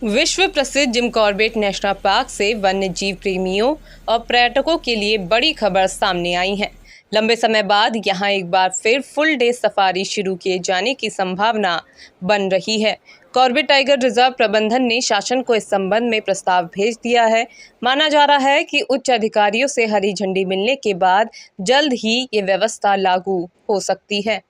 विश्व प्रसिद्ध Jim Corbett national park से वन्य जीव प्रेमियों और पर्यटकों के लिए बड़ी खबर सामने आई है। लंबे समय बाद यहां एक बार फिर फुल डे सफारी शुरू किए जाने की संभावना बन रही है। कॉर्बेट टाइगर रिजर्व प्रबंधन ने शासन को इस संबंध में प्रस्ताव भेज दिया है। माना जा रहा है कि उच्च अधिकारियों से हरी झंडी मिलने के बाद जल्द ही ये व्यवस्था लागू हो सकती है।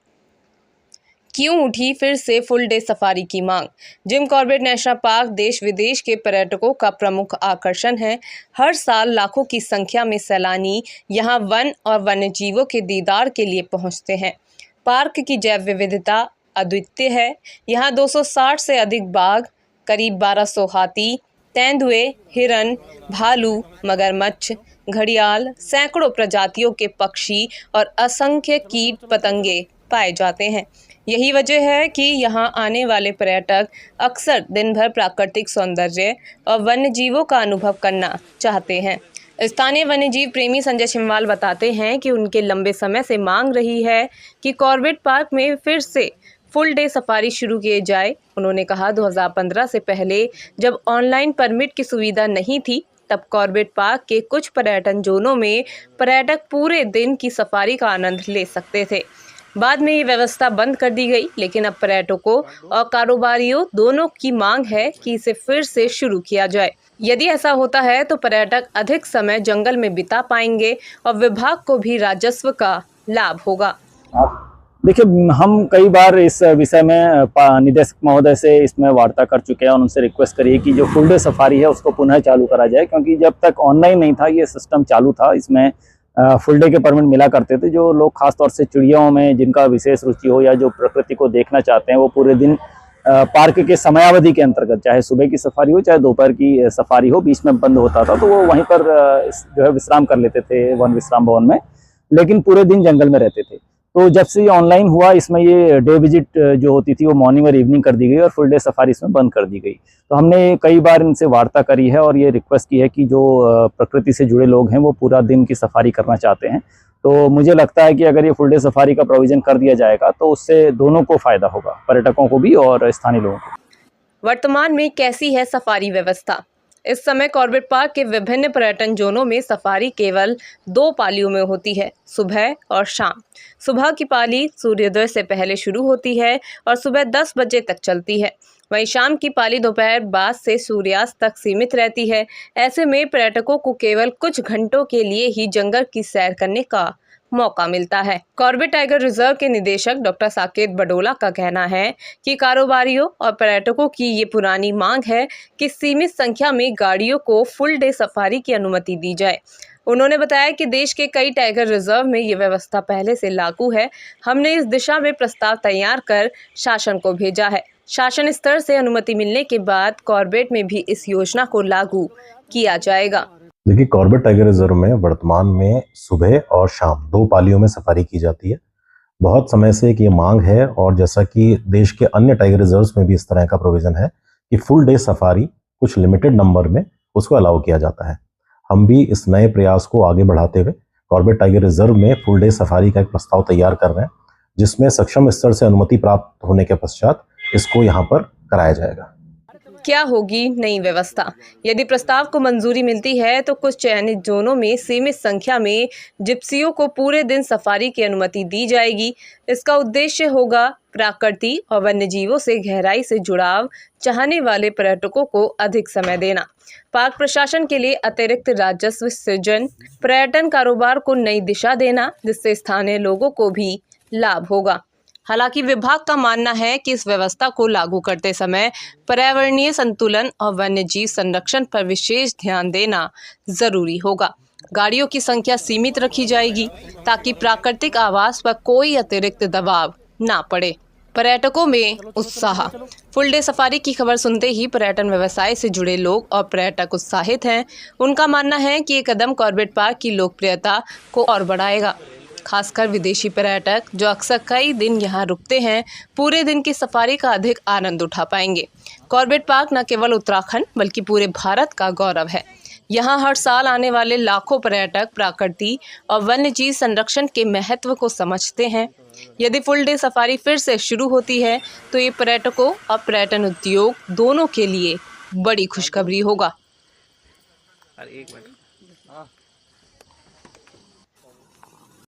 क्यों उठी फिर से फुल डे सफारी की मांग? जिम कॉर्बेट नेशनल पार्क देश विदेश के पर्यटकों का प्रमुख आकर्षण है। हर साल लाखों की संख्या में सैलानी यहां वन और वन्य जीवों के दीदार के लिए पहुंचते हैं। पार्क की जैव विविधता अद्वितीय है। यहां 260 से अधिक बाघ, करीब 1200 हाथी, तेंदुए, हिरन, भालू, मगरमच्छ, घड़ियाल, सैकड़ों प्रजातियों के पक्षी और असंख्य कीट पतंगे पाए जाते हैं। यही वजह है कि यहाँ आने वाले पर्यटक अक्सर दिन भर प्राकृतिक सौंदर्य और वन्य जीवों का अनुभव करना चाहते हैं। स्थानीय वन्यजीव प्रेमी संजय छिमवाल बताते हैं कि उनके लंबे समय से मांग रही है कि कॉर्बेट पार्क में फिर से फुल डे सफारी शुरू किए जाए। उन्होंने कहा 2015 से पहले जब ऑनलाइन परमिट की सुविधा नहीं थी, तब कॉर्बेट पार्क के कुछ पर्यटन जोनों में पर्यटक पूरे दिन की सफारी का आनंद ले सकते थे। बाद में ये व्यवस्था बंद कर दी गई, लेकिन अब पर्यटकों और कारोबारियों दोनों की मांग है कि इसे फिर से शुरू किया जाए। यदि ऐसा होता है तो पर्यटक अधिक समय जंगल में बिता पाएंगे और विभाग को भी राजस्व का लाभ होगा। देखिए, हम कई बार इस विषय में निदेशक महोदय से इसमें वार्ता कर चुके हैं और उनसे रिक्वेस्ट करी कि जो फुल डे सफारी है उसको पुनः चालू करा जाए, क्योंकि जब तक ऑनलाइन नहीं था ये सिस्टम चालू था, इसमें फुल डे के परमिट मिला करते थे। जो लोग खासतौर से चिड़ियाओं में जिनका विशेष रुचि हो या जो प्रकृति को देखना चाहते हैं, वो पूरे दिन पार्क के समयावधि के अंतर्गत, चाहे सुबह की सफारी हो चाहे दोपहर की सफारी हो, बीच में बंद होता था तो वो वहीं पर जो है विश्राम कर लेते थे वन विश्राम भवन में, लेकिन पूरे दिन जंगल में रहते थे। तो जब से ये ऑनलाइन हुआ, इसमें ये डे विजिट जो होती थी वो मॉर्निंग और इवनिंग कर दी गई और फुल डे सफारी इसमें बंद कर दी गई। तो हमने कई बार इनसे वार्ता करी है और ये रिक्वेस्ट की है कि जो प्रकृति से जुड़े लोग हैं वो पूरा दिन की सफारी करना चाहते हैं। तो मुझे लगता है कि अगर ये फुल डे सफारी का प्रोविजन कर दिया जाएगा तो उससे दोनों को फायदा होगा, पर्यटकों को भी और स्थानीय लोगों को। वर्तमान में कैसी है सफारी व्यवस्था? इस समय कॉर्बेट पार्क के विभिन्न पर्यटन जोनों में सफारी केवल 2 पालियों में होती है, सुबह और शाम। सुबह की पाली सूर्योदय से पहले शुरू होती है और सुबह 10 बजे तक चलती है। वहीं शाम की पाली दोपहर बाद से सूर्यास्त तक सीमित रहती है। ऐसे में पर्यटकों को केवल कुछ घंटों के लिए ही जंगल की सैर करने का मौका मिलता है। कॉर्बेट टाइगर रिजर्व के निदेशक डॉक्टर साकेत बडोला का कहना है कि कारोबारियों और पर्यटकों की ये पुरानी मांग है कि सीमित संख्या में गाड़ियों को फुल डे सफारी की अनुमति दी जाए। उन्होंने बताया कि देश के कई टाइगर रिजर्व में ये व्यवस्था पहले से लागू है। हमने इस दिशा में प्रस्ताव तैयार कर शासन को भेजा है। शासन स्तर से अनुमति मिलने के बाद कॉर्बेट में भी इस योजना को लागू किया जाएगा। देखिए, कॉर्बेट टाइगर रिजर्व में वर्तमान में सुबह और शाम 2 पालियों में सफारी की जाती है। बहुत समय से एक ये मांग है और जैसा कि देश के अन्य टाइगर रिजर्व्स में भी इस तरह का प्रोविजन है कि फुल डे सफारी कुछ लिमिटेड नंबर में उसको अलाउ किया जाता है। हम भी इस नए प्रयास को आगे बढ़ाते हुए कॉर्बेट टाइगर रिजर्व में फुल डे सफारी का एक प्रस्ताव तैयार कर रहे हैं, जिसमें सक्षम स्तर से अनुमति प्राप्त होने के पश्चात इसको यहाँ पर कराया जाएगा। क्या होगी नई व्यवस्था? यदि प्रस्ताव को मंजूरी मिलती है तो कुछ चयनित जोनों में सीमित संख्या में जिप्सियों को पूरे दिन सफारी की अनुमति दी जाएगी। इसका उद्देश्य होगा प्रकृति और वन्यजीवों से गहराई से जुड़ाव चाहने वाले पर्यटकों को अधिक समय देना, पार्क प्रशासन के लिए अतिरिक्त राजस्व सृजन, पर्यटन कारोबार को नई दिशा देना, जिससे स्थानीय लोगों को भी लाभ होगा। हालांकि विभाग का मानना है कि इस व्यवस्था को लागू करते समय पर्यावरणीय संतुलन और वन्यजीव संरक्षण पर विशेष ध्यान देना जरूरी होगा। गाड़ियों की संख्या सीमित रखी जाएगी ताकि प्राकृतिक आवास पर कोई अतिरिक्त दबाव ना पड़े। पर्यटकों में उत्साह। फुल डे सफारी की खबर सुनते ही पर्यटन व्यवसाय से जुड़े लोग और पर्यटक उत्साहित हैं। उनका मानना है कि ये कदम कॉर्बेट पार्क की लोकप्रियता को और बढ़ाएगा। खासकर विदेशी पर्यटक जो अक्सर कई दिन यहाँ रुकते हैं, पूरे दिन की सफारी का अधिक आनंद उठा पाएंगे। कॉर्बेट पार्क न केवल उत्तराखंड बल्कि पूरे भारत का गौरव है। यहाँ हर साल आने वाले लाखों पर्यटक प्रकृति और वन्यजीव संरक्षण के महत्व को समझते हैं। यदि फुल डे सफारी फिर से शुरू होती है तो ये पर्यटकों और पर्यटन उद्योग दोनों के लिए बड़ी खुशखबरी होगा। अरे एक मिनट